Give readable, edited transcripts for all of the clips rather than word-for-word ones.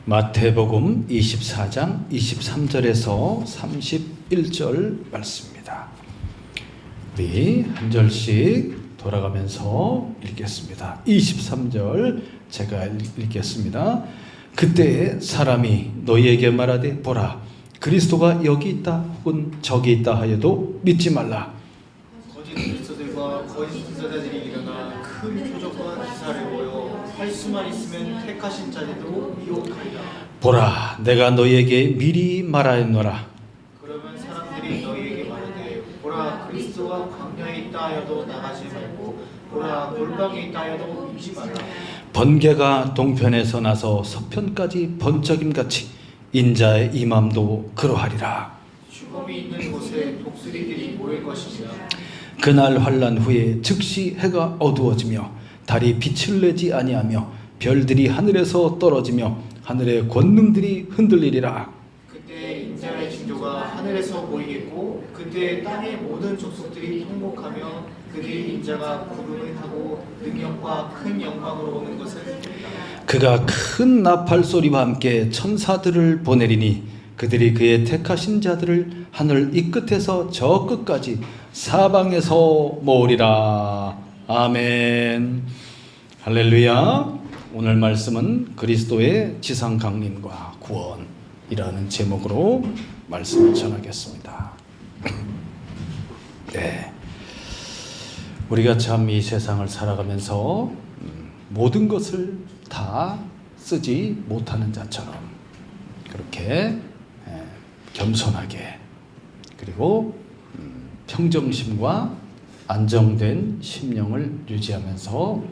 마태복음 24장 23절에서 31절 말씀입니다. 우리 한 절씩 돌아가면서 읽겠습니다. 23절 제가 읽겠습니다. 그때 사람이 너희에게 말하되 보라 그리스도가 여기 있다 혹은 저기 있다 하여도 믿지 말라. 거짓 그리스도들과 거짓 선지자들이 일어나 큰 표적과 기사를 보여 할 수만 있으면 택하신 자들도 미혹하리라. 보라 내가 너희에게 미리 말하였노라. 그러면 사람들이 너희에게 말하되 보라 그리스도가 광야에 있다 하여도 나가지 말고 보라 골방에 있다 하여도 믿지 말라. 번개가 동편에서 나서 서편까지 번쩍임같이 인자의 임함도 그러하리라. 죽음이 있는 곳에 독수리들이 모일 것이니라. 그날 환난 후에 즉시 해가 어두워지며 달이 빛을 내지 아니하며 별들이 하늘에서 떨어지며 하늘의 권능들이 흔들리리라. 그때 인자의 징조가 하늘에서 보이겠고 그때 땅의 모든 족속들이 통곡하며 그들이 인자가 구름을 타고 능력과 큰 영광으로 오는 것을 보리라. 그가 큰 나팔 소리와 함께 천사들을 보내리니 그들이 그의 택하신 자들을 하늘 이 끝에서 저 끝까지 사방에서 모으리라. 아멘. 할렐루야. 오늘 말씀은 그리스도의 지상 강림과 구원이라는 제목으로 말씀을 전하겠습니다. 네. 우리가 참 이 세상을 살아가면서 모든 것을 다 쓰지 못하는 자처럼 그렇게 겸손하게 그리고 평정심과 안정된 심령을 유지하면서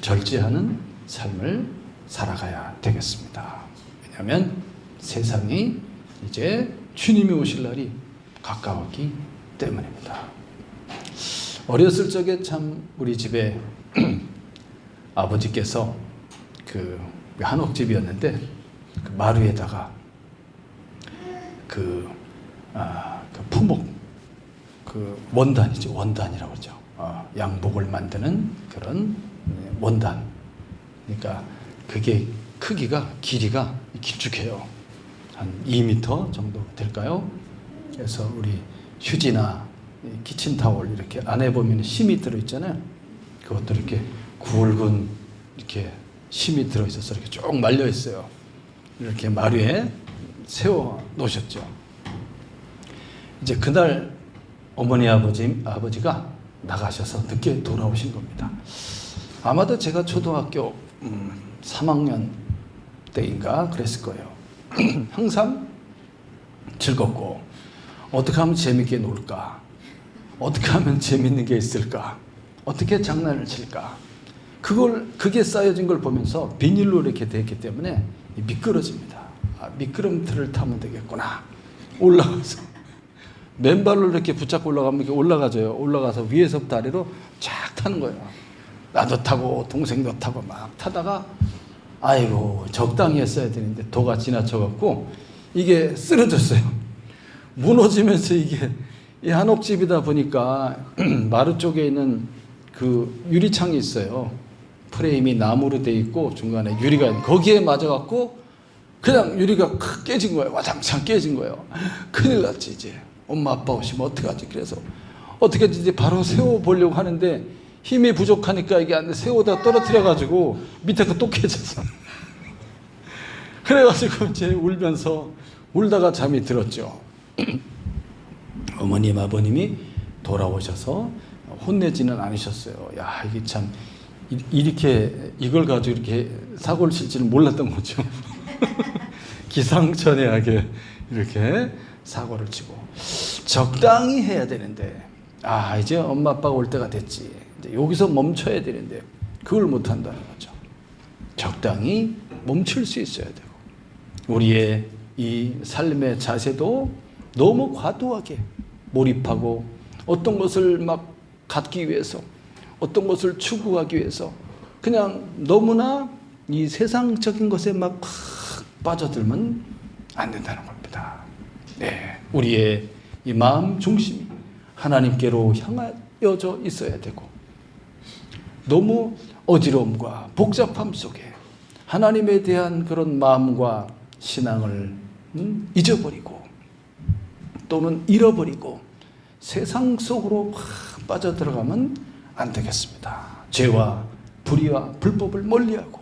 절제하는 삶을 살아가야 되겠습니다. 왜냐하면 세상이 이제 주님이 오실 날이 가까웠기 때문입니다. 어렸을 적에 참 우리 집에 아버지께서 그 한옥집이었는데 그 마루에다가 그 품목 그 원단이죠. 원단이라고 그러죠. 양복을 만드는 그런 원단. 그러니까 그게 크기가 길이가 길쭉해요. 한 2m 정도 될까요? 그래서 우리 휴지나 키친타월 이렇게 안에 보면 심이 들어있잖아요. 그것도 이렇게 굵은 이렇게 심이 들어있어서 이렇게 쭉 말려 있어요. 이렇게 마루에 세워 놓으셨죠. 이제 그날 어머니 아버지가 나가셔서 늦게 돌아오신 겁니다. 아마도 제가 초등학교 3학년 때인가 그랬을 거예요. 항상 즐겁고 어떻게 하면 재밌게 놀까? 어떻게 하면 재밌는 게 있을까? 어떻게 장난을 칠까? 그게 쌓여진 걸 보면서 비닐로 이렇게 되었기 때문에 미끄러집니다. 미끄럼틀을 타면 되겠구나. 올라가서 맨발로 이렇게 붙잡고 올라가면 이렇게 올라가져요. 올라가서 위에서부터 아래로 쫙 타는 거예요. 나도 타고 동생도 타고 막 타다가 아이고 적당히 했어야 되는데 도가 지나쳐갖고 이게 쓰러졌어요. 무너지면서 이게 이 한옥집이다 보니까 마루 쪽에 있는 그 유리창이 있어요. 프레임이 나무로 돼 있고 중간에 유리가 있는 거기에 맞아갖고 그냥 유리가 깨진 거예요. 와장창 깨진 거예요. 큰일 났지 이제. 엄마 아빠 오시면 어떡하지? 그래서 어떻게 이제 바로 세워보려고 하는데 힘이 부족하니까 이게 안 돼. 세우다 떨어뜨려가지고 밑에 거 또 깨졌어. 그래가지고 이제 울다가 잠이 들었죠. 어머님 아버님이 돌아오셔서 혼내지는 않으셨어요. 야 이게 참 이렇게 이걸 가지고 이렇게 사고를 칠지는 몰랐던 거죠. 기상천외하게 이렇게 사고를 치고 적당히 해야 되는데 이제 엄마 아빠가 올 때가 됐지. 이제 여기서 멈춰야 되는데 그걸 못 한다는 거죠. 적당히 멈출 수 있어야 되고 우리의 이 삶의 자세도 너무 과도하게 몰입하고 어떤 것을 막 갖기 위해서 어떤 것을 추구하기 위해서 그냥 너무나 이 세상적인 것에 막 빠져들면 안 된다는 겁니다. 네, 우리의 이 마음 중심이 하나님께로 향하여져 있어야 되고 너무 어지러움과 복잡함 속에 하나님에 대한 그런 마음과 신앙을 잊어버리고 또는 잃어버리고 세상 속으로 확 빠져들어가면 안 되겠습니다. 죄와 불의와 불법을 멀리하고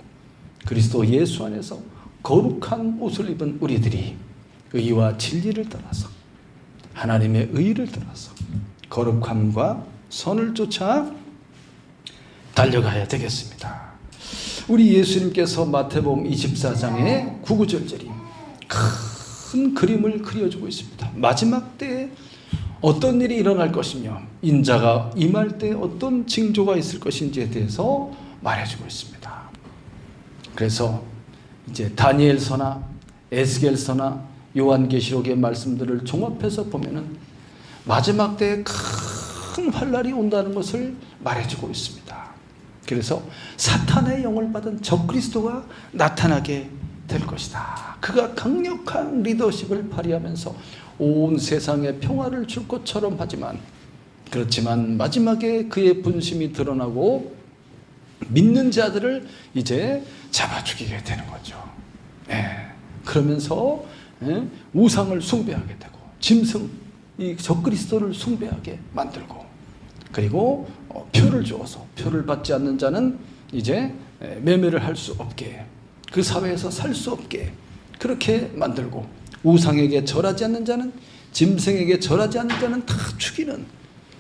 그리스도 예수 안에서 거룩한 옷을 입은 우리들이 의와 진리를 따라서 하나님의 의를 따라서 거룩함과 선을 쫓아 달려가야 되겠습니다. 우리 예수님께서 마태복음 24장의 9, 9절절이 큰 그림을 그려주고 있습니다. 마지막 때에 어떤 일이 일어날 것이며 인자가 임할 때 어떤 징조가 있을 것인지에 대해서 말해주고 있습니다. 그래서 이제 다니엘서나 에스겔서나 요한계시록의 말씀들을 종합해서 보면은 마지막 때에 큰 환란이 온다는 것을 말해주고 있습니다. 그래서 사탄의 영을 받은 적그리스도가 나타나게 될 것이다. 그가 강력한 리더십을 발휘하면서 온 세상에 평화를 줄 것처럼 하지만 그렇지만 마지막에 그의 분심이 드러나고 믿는 자들을 이제 잡아 죽이게 되는 거죠. 그러면서 우상을 숭배하게 되고 짐승 이 적그리스도를 숭배하게 만들고 그리고 표를 주어서 표를 받지 않는 자는 이제 매매를 할 수 없게 그 사회에서 살 수 없게 그렇게 만들고 우상에게 절하지 않는 자는 짐승에게 절하지 않는 자는 다 죽이는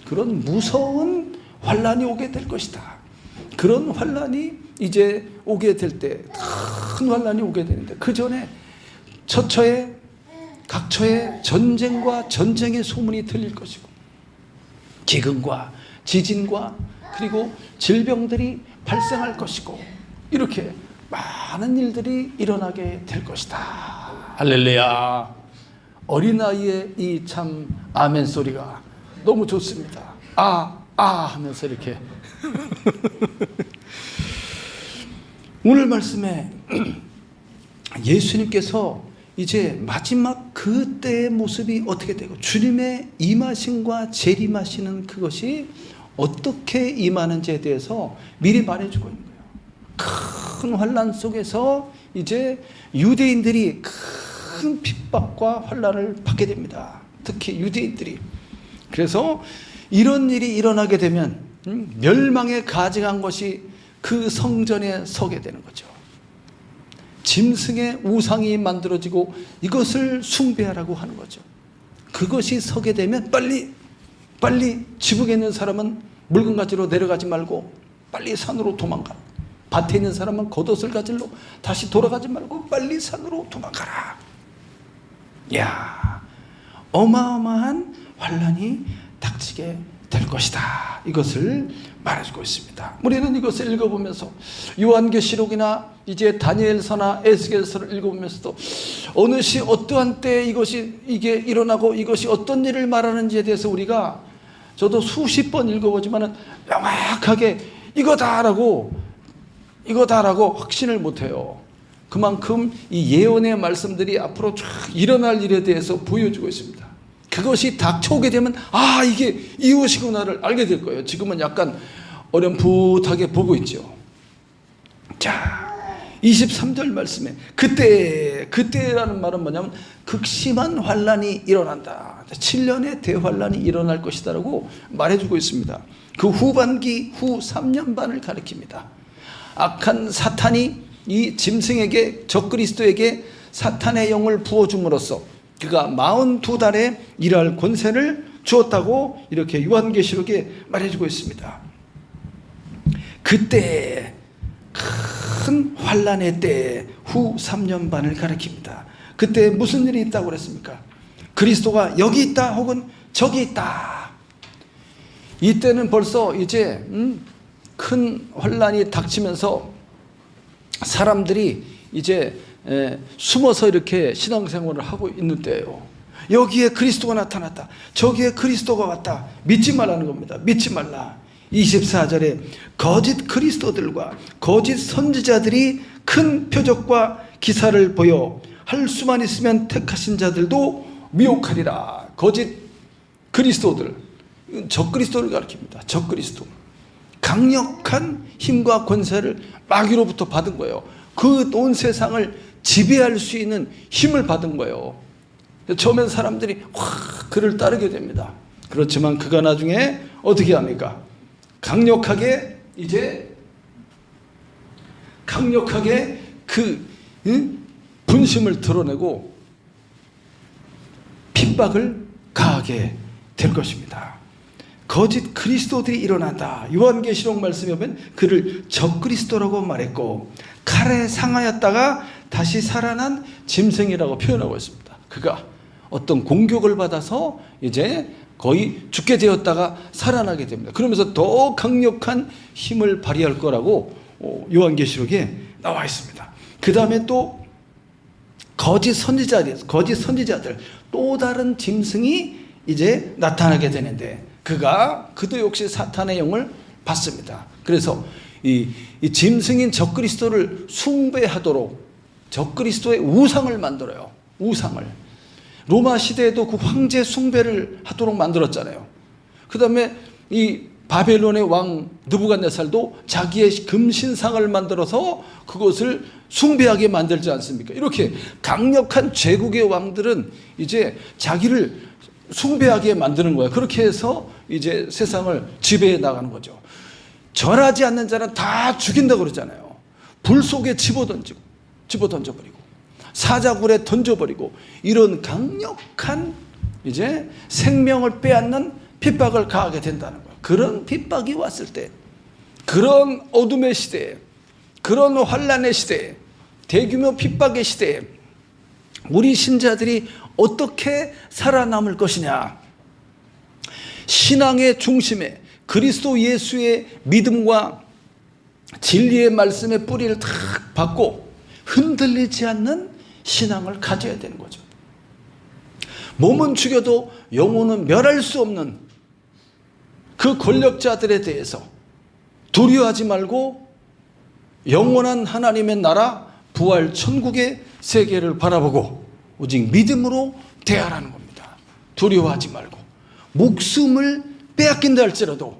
그런 무서운 환란이 오게 될 것이다. 그런 환란이 이제 오게 될 때 큰 환란이 오게 되는데 그 전에 처처에 각처에 전쟁과 전쟁의 소문이 들릴 것이고 기근과 지진과 그리고 질병들이 발생할 것이고 이렇게 많은 일들이 일어나게 될 것이다. 할렐루야. 어린아이의 이 참 아멘 소리가 너무 좋습니다. 하면서 이렇게 오늘 말씀에 예수님께서 이제 마지막 그때의 모습이 어떻게 되고 주님의 임하심과 재림하시는 그것이 어떻게 임하는지에 대해서 미리 말해주고 있는 거예요. 큰 환란 속에서 이제 유대인들이 큰 핍박과 환란을 받게 됩니다. 특히 유대인들이. 그래서 이런 일이 일어나게 되면 멸망에 가증한 것이 그 성전에 서게 되는 거죠. 짐승의 우상이 만들어지고 이것을 숭배하라고 하는 거죠. 그것이 서게 되면 빨리 지붕에 있는 사람은 물건 가지러 내려가지 말고 빨리 산으로 도망가. 밭에 있는 사람은 겉옷을 가지러 다시 돌아가지 말고 빨리 산으로 도망가라. 야, 어마어마한 환란이 닥치게 될 것이다. 이것을 말해주고 있습니다. 우리는 이것을 읽어보면서 요한계시록이나 이제 다니엘서나 에스겔서를 읽어보면서도 어느 시 어떠한 때에 이게 일어나고 이것이 어떤 일을 말하는지에 대해서 우리가 저도 수십 번 읽어보지만은 명확하게 이거다라고 확신을 못해요. 그만큼 이 예언의 말씀들이 앞으로 쫙 일어날 일에 대해서 보여주고 있습니다. 그것이 닥쳐오게 되면 이게 이것이구나를 알게 될 거예요. 지금은 약간 어렴풋하게 보고 있죠. 자, 23절 말씀에 그때라는 말은 뭐냐면 극심한 환란이 일어난다. 7년의 대환란이 일어날 것이다라고 말해주고 있습니다. 그 후반기 후 3년 반을 가리킵니다. 악한 사탄이 이 짐승에게 적그리스도에게 사탄의 영을 부어줌으로써 그가 42달에 일할 권세를 주었다고 이렇게 요한계시록에 말해주고 있습니다. 그때 큰 환란의 때 후 3년 반을 가리킵니다. 그때 무슨 일이 있다고 그랬습니까? 그리스도가 여기 있다 혹은 저기 있다. 이때는 벌써 이제 큰 환란이 닥치면서 사람들이 이제 숨어서 이렇게 신앙생활을 하고 있는 때예요. 여기에 그리스도가 나타났다. 저기에 그리스도가 왔다. 믿지 말라는 겁니다. 믿지 말라. 24절에 거짓 그리스도들과 거짓 선지자들이 큰 표적과 기사를 보여 할 수만 있으면 택하신 자들도 미혹하리라. 거짓 그리스도들, 적그리스도를 가리킵니다. 적그리스도. 강력한 힘과 권세를 마귀로부터 받은 거예요. 그 온 세상을 지배할 수 있는 힘을 받은 거예요. 처음엔 사람들이 그를 따르게 됩니다. 그렇지만 그가 나중에 어떻게 합니까? 강력하게 그 분심을 드러내고 핍박을 가하게 될 것입니다. 거짓 그리스도들이 일어난다. 요한계시록 말씀에 보면 그를 적그리스도라고 말했고 칼에 상하였다가 다시 살아난 짐승이라고 표현하고 있습니다. 그가 어떤 공격을 받아서 이제 거의 죽게 되었다가 살아나게 됩니다. 그러면서 더 강력한 힘을 발휘할 거라고 요한계시록에 나와 있습니다. 그 다음에 또 거짓 선지자들 또 다른 짐승이 이제 나타나게 되는데 그도 역시 사탄의 영을 받습니다. 그래서 이 짐승인 적그리스도를 숭배하도록 적그리스도의 우상을 만들어요. 우상을. 로마 시대에도 그 황제 숭배를 하도록 만들었잖아요. 그 다음에 이 바벨론의 왕 느부갓네살도 자기의 금신상을 만들어서 그것을 숭배하게 만들지 않습니까? 이렇게 강력한 제국의 왕들은 이제 자기를 숭배하게 만드는 거예요. 그렇게 해서 이제 세상을 지배해 나가는 거죠. 절하지 않는 자는 다 죽인다고 그러잖아요. 불 속에 집어 던져버리고 사자굴에 던져버리고 이런 강력한 이제 생명을 빼앗는 핍박을 가하게 된다는 거예요. 그런 핍박이 왔을 때, 그런 어둠의 시대에, 그런 환란의 시대에, 대규모 핍박의 시대에 우리 신자들이 어떻게 살아남을 것이냐. 신앙의 중심에 그리스도 예수의 믿음과 진리의 말씀의 뿌리를 탁 받고 흔들리지 않는 신앙을 가져야 되는 거죠. 몸은 죽여도 영혼은 멸할 수 없는 그 권력자들에 대해서 두려워하지 말고 영원한 하나님의 나라 부활 천국의 세계를 바라보고 오직 믿음으로 대하라는 겁니다. 두려워하지 말고 목숨을 빼앗긴다 할지라도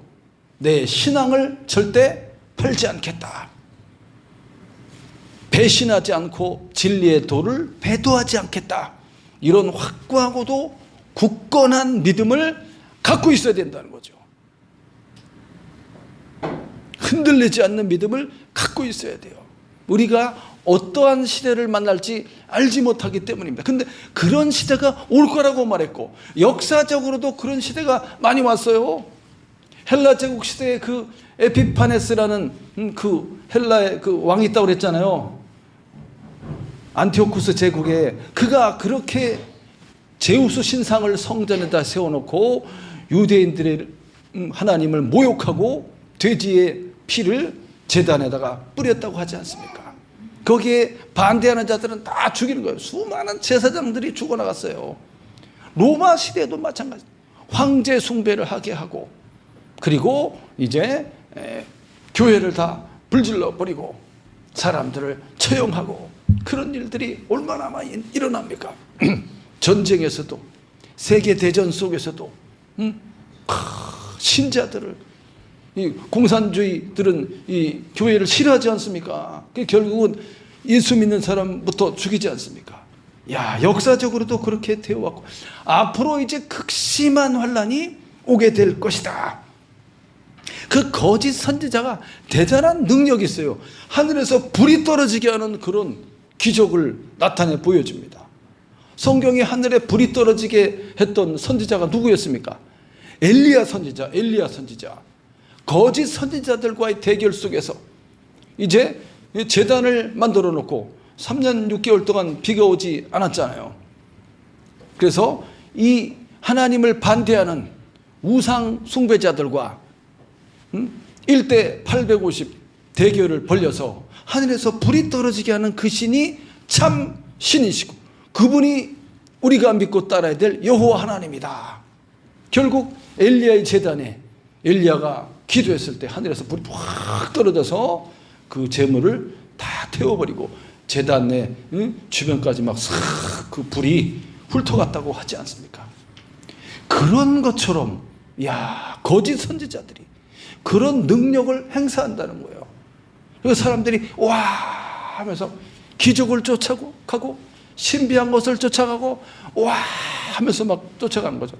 내 신앙을 절대 팔지 않겠다. 배신하지 않고 진리의 도를 배도하지 않겠다. 이런 확고하고도 굳건한 믿음을 갖고 있어야 된다는 거죠. 흔들리지 않는 믿음을 갖고 있어야 돼요. 우리가 어떠한 시대를 만날지 알지 못하기 때문입니다. 근데 그런 시대가 올 거라고 말했고 역사적으로도 그런 시대가 많이 왔어요. 헬라 제국 시대에 그 에피파네스라는 그 헬라의 그 왕이 있다고 그랬잖아요. 안티오쿠스 제국에 그가 그렇게 제우스 신상을 성전에다 세워놓고 유대인들의 하나님을 모욕하고 돼지의 피를 제단에다가 뿌렸다고 하지 않습니까? 거기에 반대하는 자들은 다 죽이는 거예요. 수많은 제사장들이 죽어나갔어요. 로마 시대에도 마찬가지. 황제 숭배를 하게 하고 그리고 이제 교회를 다 불질러 버리고 사람들을 처형하고 그런 일들이 얼마나 많이 일어납니까? 전쟁에서도 세계대전 속에서도 신자들을 이 공산주의들은 이 교회를 싫어하지 않습니까? 결국은 예수 믿는 사람부터 죽이지 않습니까? 역사적으로도 그렇게 되어왔고 앞으로 이제 극심한 환란이 오게 될 것이다. 그 거짓 선지자가 대단한 능력이 있어요. 하늘에서 불이 떨어지게 하는 그런 기적을 나타내 보여줍니다. 성경에 하늘에 불이 떨어지게 했던 선지자가 누구였습니까? 엘리야 선지자. 거짓 선지자들과의 대결 속에서 이제 제단을 만들어 놓고 3년 6개월 동안 비가 오지 않았잖아요. 그래서 이 하나님을 반대하는 우상 숭배자들과 1대 850 대결을 벌려서 하늘에서 불이 떨어지게 하는 그 신이 참 신이시고 그분이 우리가 믿고 따라야 될 여호와 하나님이다. 결국 엘리야의 제단에 엘리야가 기도했을 때 하늘에서 불이 확 떨어져서 그 재물을 다 태워버리고 제단 내 주변까지 막 싹 그 불이 훑어갔다고 하지 않습니까? 그런 것처럼 거짓 선지자들이 그런 능력을 행사한다는 거예요. 그래서 사람들이 와 하면서 기적을 쫓아가고 신비한 것을 쫓아가고 와 하면서 막 쫓아가는 거죠.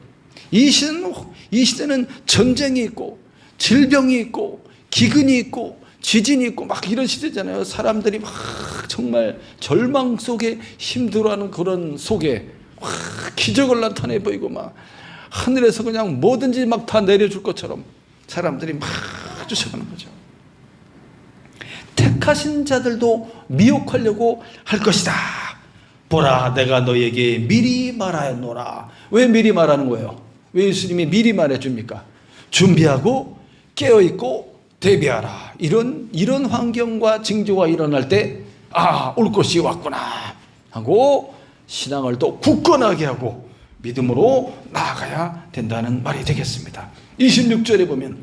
이 시대는 전쟁이 있고 질병이 있고 기근이 있고 지진이 있고 막 이런 시대잖아요. 사람들이 막 정말 절망 속에 힘들어하는 그런 속에 와 기적을 나타내 보이고 막 하늘에서 그냥 뭐든지 막 다 내려줄 것처럼 사람들이 막 쫓아가는 거죠. 택하신 자들도 미혹하려고 할 것이다. 보라, 내가 너에게 미리 말하였노라. 왜 미리 말하는 거예요? 왜 예수님이 미리 말해줍니까? 준비하고 깨어있고 대비하라. 이런 환경과 징조가 일어날 때 올 것이 왔구나 하고 신앙을 또 굳건하게 하고 믿음으로 나아가야 된다는 말이 되겠습니다. 26절에 보면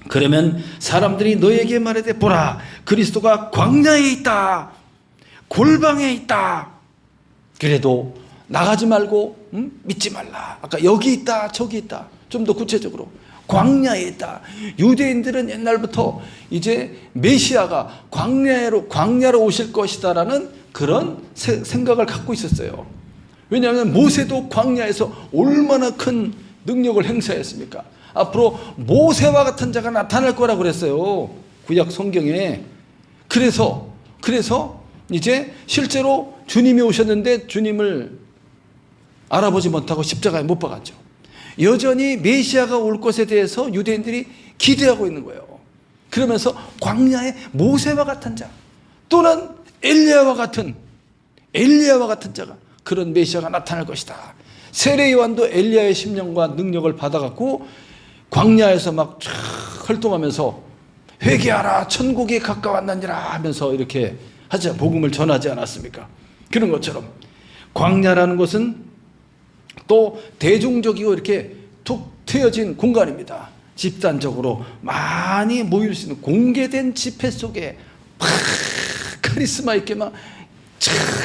그러면 사람들이 너에게 말하되 보라, 그리스도가 광야에 있다, 골방에 있다. 그래도 나가지 말고 믿지 말라. 아까 여기 있다 저기 있다. 좀 더 구체적으로 광야에 있다. 유대인들은 옛날부터 이제 메시아가 광야로 오실 것이다라는 그런 생각을 갖고 있었어요. 왜냐하면 모세도 광야에서 얼마나 큰 능력을 행사했습니까? 앞으로 모세와 같은 자가 나타날 거라고 그랬어요. 구약 성경에. 그래서 이제 실제로 주님이 오셨는데 주님을 알아보지 못하고 십자가에 못 박았죠. 여전히 메시아가 올 것에 대해서 유대인들이 기대하고 있는 거예요. 그러면서 광야에 모세와 같은 자 또는 엘리야와 같은 자가 그런 메시아가 나타날 것이다. 세례 요한도 엘리야의 심령과 능력을 받아갖고 광야에서 막 쫙 활동하면서 회개하라 천국이 가까웠느니라 하면서 이렇게 하자 복음을 전하지 않았습니까? 그런 것처럼 광야라는 것은 또 대중적이고 이렇게 툭 트여진 공간입니다. 집단적으로 많이 모일 수 있는 공개된 집회 속에 막 카리스마 있게 막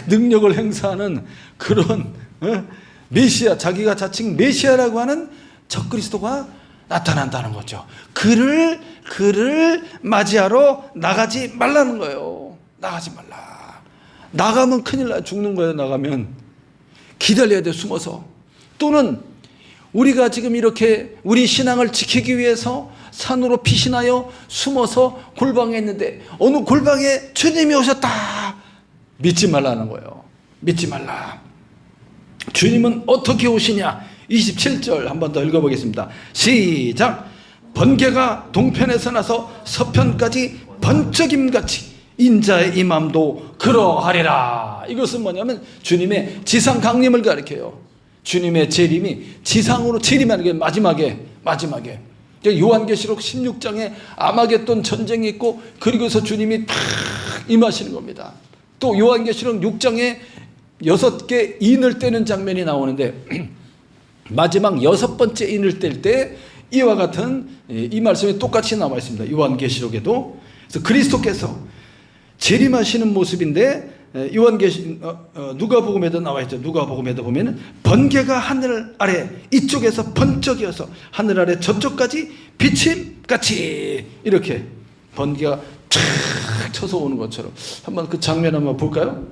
능력을 행사하는 그런 메시아, 자기가 자칭 메시아라고 하는 적그리스도가 나타난다는 거죠. 그를 맞이하러 나가지 말라는 거예요. 나가지 말라. 나가면 큰일 나, 죽는 거예요. 나가면 기다려야 돼, 숨어서. 또는 우리가 지금 이렇게 우리 신앙을 지키기 위해서 산으로 피신하여 숨어서 골방에 있는데 어느 골방에 주님이 오셨다. 믿지 말라는 거예요. 믿지 말라. 주님은 어떻게 오시냐? 27절 한 번 더 읽어보겠습니다. 시작. 번개가 동편에서 나서 서편까지 번쩍임같이 인자의 임함도 그러하리라. 이것은 뭐냐면 주님의 지상 강림을 가리켜요. 주님의 재림이 지상으로 재림하는 게 마지막에 요한계시록 16장에 아마겟돈 전쟁이 있고 그리고서 주님이 탁 임하시는 겁니다. 또 요한계시록 6장에 6개 인을 떼는 장면이 나오는데 마지막 6번째 인을 뗄 때 이와 같은 이 말씀이 똑같이 나와 있습니다. 요한계시록에도. 그래서 그리스도께서 재림하시는 모습인데 누가복음에도 나와 있죠. 누가복음에도 보면 번개가 하늘 아래 이쪽에서 번쩍이어서 하늘 아래 저쪽까지 비침같이 이렇게 번개가 쫙 쳐서 오는 것처럼 한번 그 장면 한번 볼까요?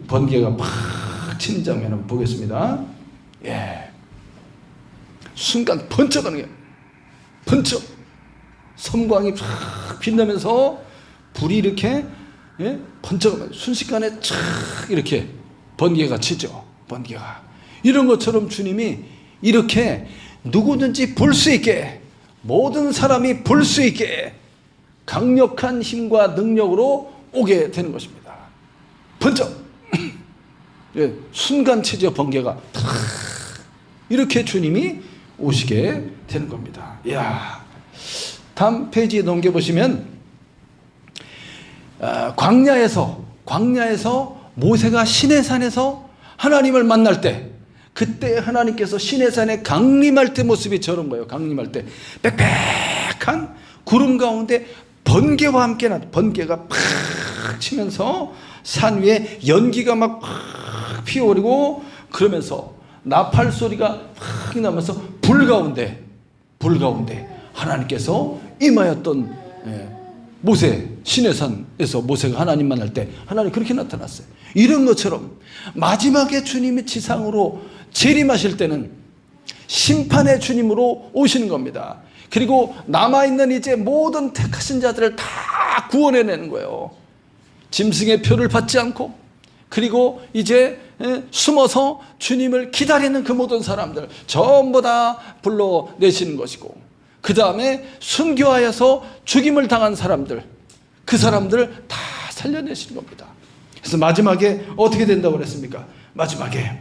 번개가 팍 치는 장면 한번 보겠습니다. 예. 순간 번쩍하는 게 번쩍 섬광이 팍 빛나면서 불이 이렇게 번쩍하면 순식간에 쫙 이렇게 번개가 치죠. 번개가 이런 것처럼 주님이 이렇게 누구든지 볼 수 있게 모든 사람이 볼 수 있게 강력한 힘과 능력으로 오게 되는 것입니다. 번쩍 순간 치죠. 번개가 이렇게 주님이 오시게 되는 겁니다. 이야, 다음 페이지에 넘겨보시면 광야에서 모세가 시내산에서 하나님을 만날 때 그때 하나님께서 시내산에 강림할 때 모습이 저런 거예요. 강림할 때 빽빽한 구름 가운데 번개와 함께 번개가 팍 치면서 산 위에 연기가 막 팍 피어오르고 그러면서 나팔 소리가 팍 나면서 불 가운데 하나님께서 임하였던 모세, 시내산에서 모세가 하나님 만날 때 하나님 그렇게 나타났어요. 이런 것처럼 마지막에 주님이 지상으로 재림하실 때는 심판의 주님으로 오시는 겁니다. 그리고 남아있는 이제 모든 택하신 자들을 다 구원해내는 거예요. 짐승의 표를 받지 않고, 그리고 이제 숨어서 주님을 기다리는 그 모든 사람들 전부 다 불러내시는 것이고, 그 다음에 순교하여서 죽임을 당한 사람들, 그 사람들을 다 살려내시는 겁니다. 그래서 마지막에 어떻게 된다고 그랬습니까? 마지막에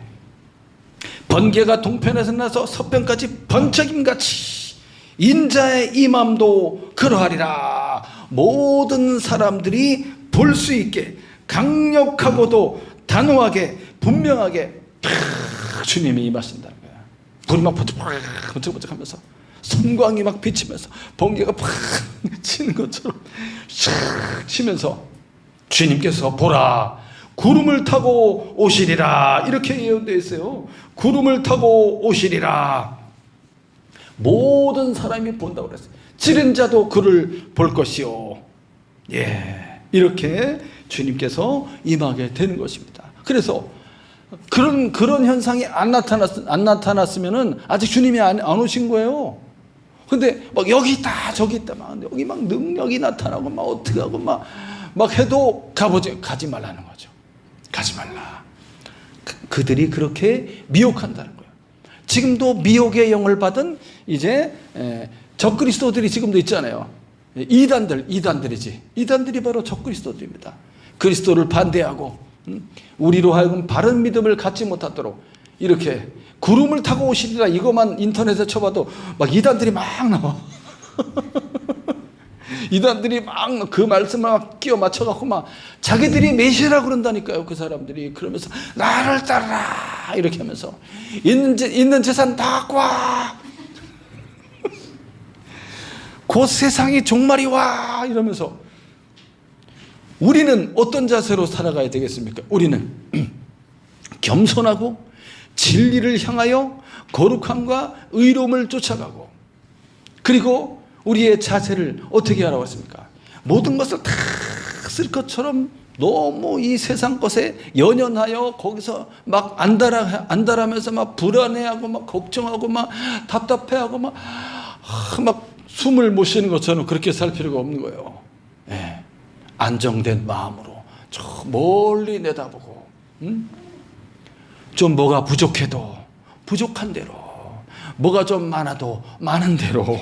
번개가 동편에서 나서 서편까지 번쩍임같이 인자의 임함도 그러하리라. 모든 사람들이 볼 수 있게 강력하고도 단호하게 분명하게 주님이 임하신다는 거야. 불이 막 번쩍번쩍하면서 섬광이 막 비치면서 번개가 팍 치는 것처럼 샥 치면서 주님께서 보라 구름을 타고 오시리라, 이렇게 예언되어 있어요. 구름을 타고 오시리라. 모든 사람이 본다고 그랬어요. 찌른 자도 그를 볼 것이요. 예, 이렇게 주님께서 임하게 되는 것입니다. 그래서 그런 현상이 안 나타났으면은 아직 주님이 안 오신 거예요. 근데 막 여기 있다 저기 있다 막 여기 막 능력이 나타나고 막 어떻게 하고 막 해도 가지 말라는 거죠. 가지 말라. 그들이 그렇게 미혹한다는 거예요. 지금도 미혹의 영을 받은 이제 적그리스도들이 지금도 있잖아요. 이단들이지. 이단들이 바로 적그리스도들입니다. 그리스도를 반대하고 우리로 하여금 바른 믿음을 갖지 못하도록 이렇게 구름을 타고 오시리라, 이것만 인터넷에 쳐봐도 막 이단들이 막 나와. 이단들이 막 그 말씀을 막 끼워 맞춰갖고 막 자기들이 메시아라고 그런다니까요. 그 사람들이 그러면서 나를 따르라 이렇게 하면서 있는 재산 다 꽉 곧 세상이 종말이 와 이러면서 우리는 어떤 자세로 살아가야 되겠습니까? 우리는 겸손하고 진리를 향하여 거룩함과 의로움을 쫓아가고, 그리고 우리의 자세를 어떻게 하라고 했습니까? 모든 것을 다 쓸 것처럼 너무 이 세상 것에 연연하여 거기서 막 안달하면서 막 불안해하고 막 걱정하고 막 답답해하고 막 숨을 못 쉬는 것처럼 그렇게 살 필요가 없는 거예요. 예. 안정된 마음으로 저 멀리 내다보고, 좀 뭐가 부족해도 부족한 대로, 뭐가 좀 많아도 많은 대로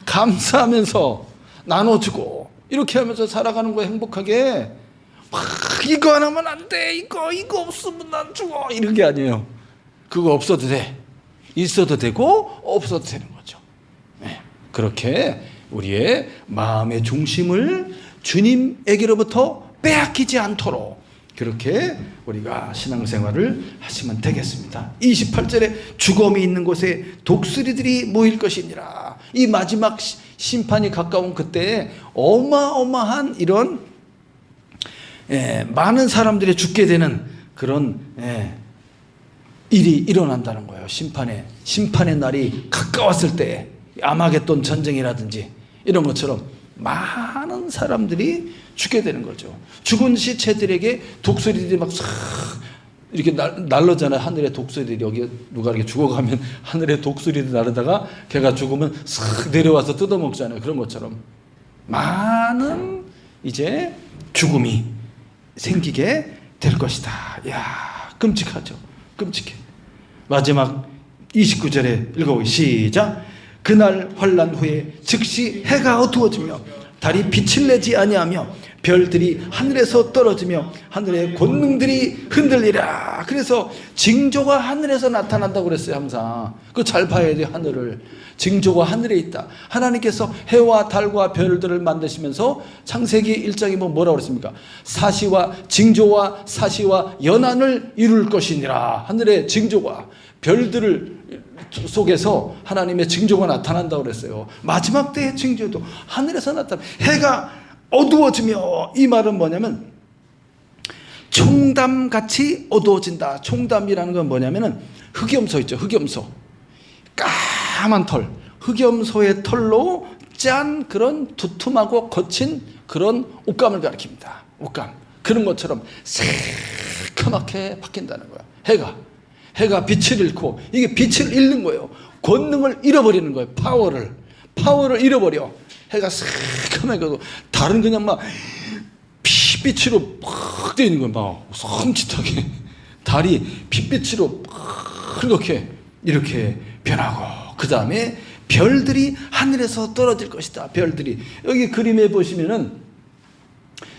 감사하면서 나눠주고, 이렇게 하면서 살아가는 거 행복하게. 이거 안 하면 안 돼, 이거 없으면 난 죽어, 이런 게 아니에요. 그거 없어도 돼, 있어도 되고 없어도 되는 거죠. 네. 그렇게 우리의 마음의 중심을 주님에게로부터 빼앗기지 않도록 그렇게 우리가 신앙생활을 하시면 되겠습니다. 28절에 죽음이 있는 곳에 독수리들이 모일 것이니라. 이 마지막 심판이 가까운 그때 어마어마한 이런 많은 사람들이 죽게 되는 그런 일이 일어난다는 거예요. 심판의 날이 가까웠을 때, 아마겟돈 전쟁이라든지 이런 것처럼 많은 사람들이 죽게 되는 거죠. 죽은 시체들에게 독수리들이 막 싹 이렇게 날르잖아요. 하늘에 독수리들이, 여기 누가 이렇게 죽어가면 하늘에 독수리들 나르다가 걔가 죽으면 싹 내려와서 뜯어먹잖아요. 그런 것처럼 많은 이제 죽음이 생기게 될 것이다. 이야, 끔찍하죠. 끔찍해. 마지막 29절에 읽어보기 시작. 그날 환난 후에 즉시 해가 어두워지며 달이 빛을 내지 아니하며 별들이 하늘에서 떨어지며 하늘의 권능들이 흔들리라. 그래서 징조가 하늘에서 나타난다고 그랬어요. 항상 그거 잘 봐야 돼요. 하늘을. 징조가 하늘에 있다. 하나님께서 해와 달과 별들을 만드시면서 창세기 1장에 보면 뭐라고 그랬습니까? 사시와 징조와 사시와 연한을 이룰 것이니라. 하늘의 징조가, 별들을 속에서 하나님의 징조가 나타난다고 그랬어요. 마지막 때의 징조도 하늘에서 나타나. 해가 어두워지며, 이 말은 뭐냐면 총담같이 어두워진다. 총담이라는 건 뭐냐면은 흑염소 있죠. 흑염소. 까만 털. 흑염소의 털로 짠 그런 두툼하고 거친 그런 옷감을 가리킵니다. 옷감. 그런 것처럼 새카맣게 바뀐다는 거야. 해가 빛을 잃고 이게 빛을 잃는 거예요. 권능을 잃어버리는 거예요. 파워를 잃어버려. 해가 새카맣게 달은 그냥 막 빛으로 팍 되어 있는 거예요. 막 섬찟하게 달이 빛으로 팍 이렇게 변하고 그 다음에 별들이 하늘에서 떨어질 것이다. 별들이 여기 그림에 보시면은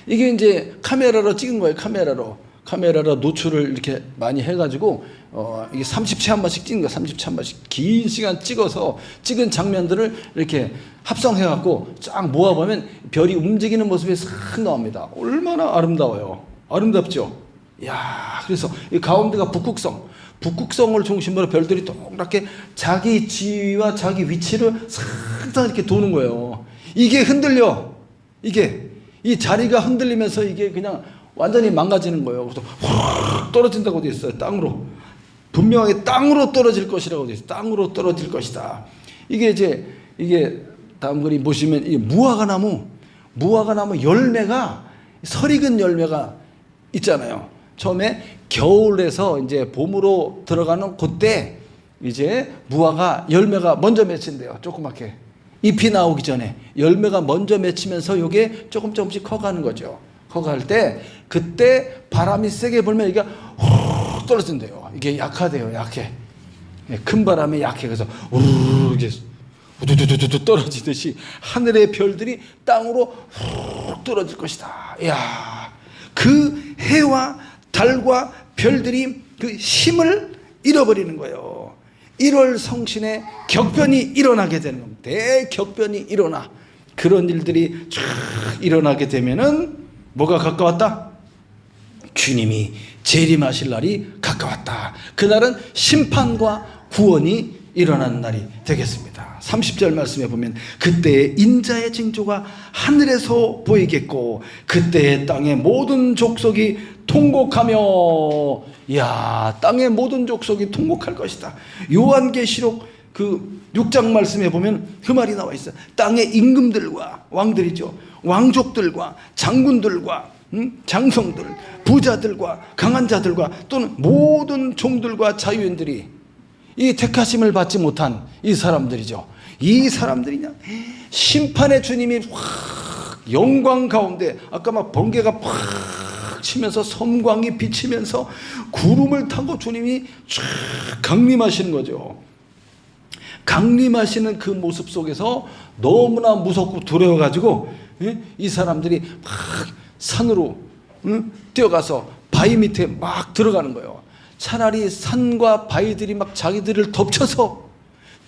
이게 이제 카메라로 찍은 거예요. 카메라로 노출을 이렇게 많이 해가지고 이게 30채 한 번씩 찍는 거야. 30채 한 번씩 긴 시간 찍어서 찍은 장면들을 이렇게 합성해갖고 쫙 모아보면 별이 움직이는 모습이 싹 나옵니다. 얼마나 아름다워요. 아름답죠. 야, 그래서 이 가운데가 북극성을 중심으로 별들이 동그랗게 자기 지위와 자기 위치를 싹 이렇게 도는 거예요. 이게 흔들려. 이 자리가 흔들리면서 이게 그냥 완전히 망가지는 거예요. 그래서 확 떨어진다고 되어 있어요. 땅으로. 분명하게 땅으로 떨어질 것이라고 되어 있어요. 땅으로 떨어질 것이다. 이게 다음 그림 보시면 이 무화과나무 열매가 설익은 열매가 있잖아요. 처음에 겨울에서 이제 봄으로 들어가는 그때 이제 무화과 열매가 먼저 맺힌대요. 조그맣게. 잎이 나오기 전에 열매가 먼저 맺히면서 이게 조금씩 커가는 거죠. 커갈 때 그때 바람이 세게 불면 이게 훅 떨어진대요. 이게 약하대요. 약해. 큰 바람에 약해. 그래서 이게 우두두두두 떨어지듯이 하늘의 별들이 땅으로 훅 떨어질 것이다. 이야, 그 해와 달과 별들이 그 힘을 잃어버리는 거예요. 1월 성신에 격변이 일어나게 되는 겁니다. 대격변이 일어나. 그런 일들이 쫙 일어나게 되면은 뭐가 가까웠다? 주님이 재림하실 날이 가까웠다. 그날은 심판과 구원이 일어나는 날이 되겠습니다. 30절 말씀에 보면 그때의 인자의 징조가 하늘에서 보이겠고 그때의 땅의 모든 족속이 통곡하며, 야, 땅의 모든 족속이 통곡할 것이다. 요한계시록 그 6장 말씀에 보면 그 말이 나와 있어요. 땅의 임금들과 왕들이죠. 왕족들과 장군들과 장성들, 부자들과 강한 자들과 또는 모든 종들과 자유인들이 이 택하심을 받지 못한 이 사람들이죠. 이 사람들이냐? 심판의 주님이 확 영광 가운데 아까 막 번개가 팍 치면서 섬광이 비치면서 구름을 타고 주님이 쫙 강림하시는 거죠. 강림하시는 그 모습 속에서 너무나 무섭고 두려워가지고 이 사람들이 막 산으로 뛰어가서 바위 밑에 막 들어가는 거예요. 차라리 산과 바위들이 막 자기들을 덮쳐서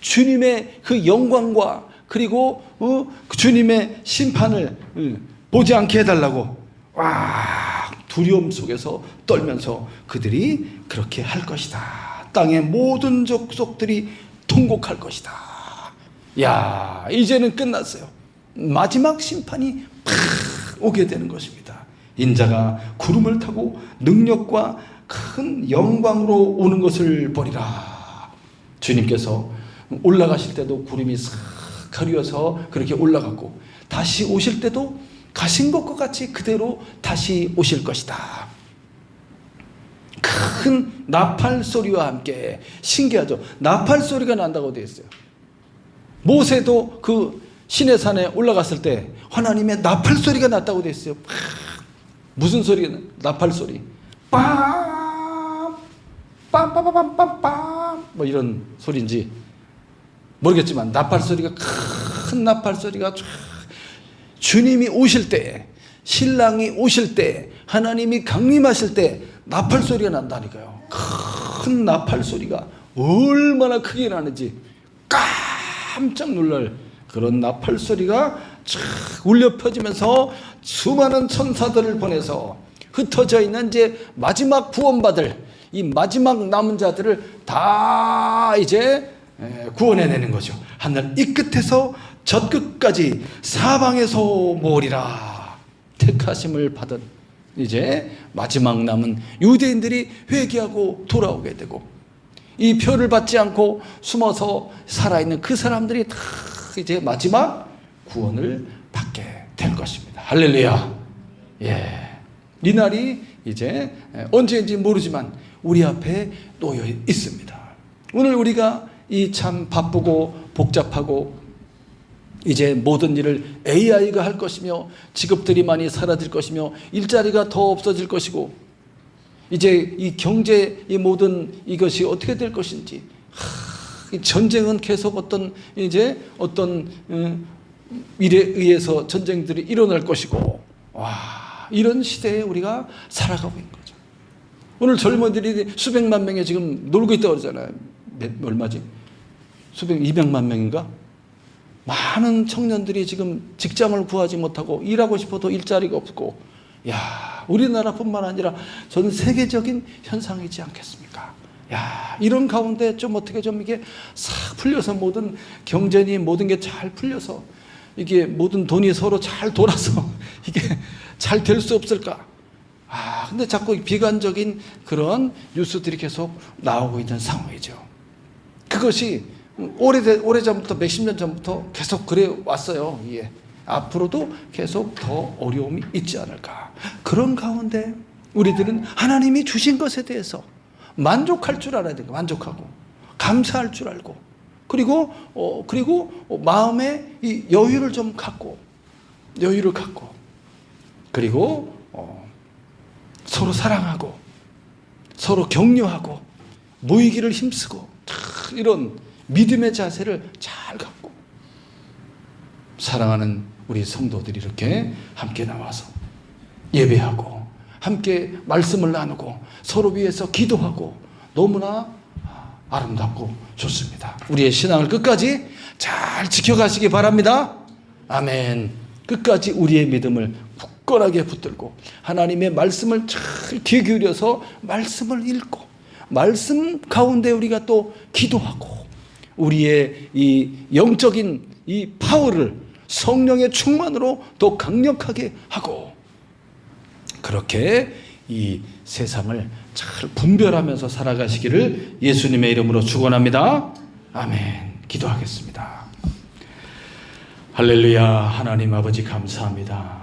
주님의 그 영광과 그리고 그 주님의 심판을 보지 않게 해달라고 와 두려움 속에서 떨면서 그들이 그렇게 할 것이다. 땅의 모든 족속들이 통곡할 것이다. 야, 이제는 끝났어요. 마지막 심판이 팍 오게 되는 것입니다. 인자가 구름을 타고 능력과 큰 영광으로 오는 것을 보리라. 주님께서 올라가실 때도 구름이 싹 가려서 그렇게 올라갔고 다시 오실 때도 가신 것과 같이 그대로 다시 오실 것이다. 큰 나팔 소리와 함께. 신기하죠? 나팔 소리가 난다고 되어 있어요. 모세도 그 시내산에 올라갔을 때 하나님의 나팔 소리가 났다고 되어 있어요. 무슨 소리가 나팔 소리? 빰! 빰빰빰빰빰! 뭐 이런 소리인지 모르겠지만 나팔 소리가 큰 나팔 소리가 쫙 주님이 오실 때, 신랑이 오실 때, 하나님이 강림하실 때 나팔 소리가 난다니까요. 큰 나팔 소리가 얼마나 크게 나는지 깜짝 놀랄 그런 나팔 소리가 쫙 울려 퍼지면서 수많은 천사들을 보내서 흩어져 있는 이제 마지막 구원받을 이 마지막 남은 자들을 다 이제 구원해내는 거죠. 하늘 이 끝에서 저 끝까지 사방에서 모으리라. 택하심을 받은 이제 마지막 남은 유대인들이 회개하고 돌아오게 되고 이 표를 받지 않고 숨어서 살아있는 그 사람들이 다 이제 마지막 구원을 받게 될 것입니다. 할렐루야. 예. 이 날이 이제 언제인지 모르지만 우리 앞에 놓여 있습니다. 오늘 우리가 이 참 바쁘고 복잡하고 이제 모든 일을 AI가 할 것이며 직업들이 많이 사라질 것이며 일자리가 더 없어질 것이고 이제 이 경제 이 모든 이것이 어떻게 될 것인지 이 전쟁은 계속 어떤 일에 의해서 전쟁들이 일어날 것이고 이런 시대에 우리가 살아가고 있는 거죠. 오늘 젊은이들이 수백만 명이 지금 놀고 있다고 그러잖아요. 얼마지? 200만 명인가? 많은 청년들이 지금 직장을 구하지 못하고 일하고 싶어도 일자리가 없고 우리나라뿐만 아니라 전 세계적인 현상이지 않겠습니까? 이런 가운데 좀 어떻게 좀 이게 싹 풀려서 모든 경제니 모든 게 잘 풀려서 이게 모든 돈이 서로 잘 돌아서 이게 잘 될 수 없을까? 근데 자꾸 비관적인 그런 뉴스들이 계속 나오고 있는 상황이죠. 그것이 오래전부터 몇십 년 전부터 계속 그래 왔어요. 예. 앞으로도 계속 더 어려움이 있지 않을까. 그런 가운데 우리들은 하나님이 주신 것에 대해서 만족할 줄 알아야 돼요. 만족하고 감사할 줄 알고 그리고 마음에 이 여유를 좀 갖고 그리고 서로 사랑하고 서로 격려하고 모이기를 힘쓰고 이런 믿음의 자세를 잘 갖고 사랑하는 우리 성도들이 이렇게 함께 나와서 예배하고 함께 말씀을 나누고 서로 위해서 기도하고 너무나 아름답고 좋습니다. 우리의 신앙을 끝까지 잘 지켜가시기 바랍니다. 아멘. 끝까지 우리의 믿음을 굳건하게 붙들고 하나님의 말씀을 잘 귀 기울여서 말씀을 읽고 말씀 가운데 우리가 또 기도하고 우리의 이 영적인 이 파워를 성령의 충만으로 더 강력하게 하고 그렇게 이 세상을 잘 분별하면서 살아가시기를 예수님의 이름으로 축원합니다. 아멘. 기도하겠습니다. 할렐루야. 하나님 아버지 감사합니다.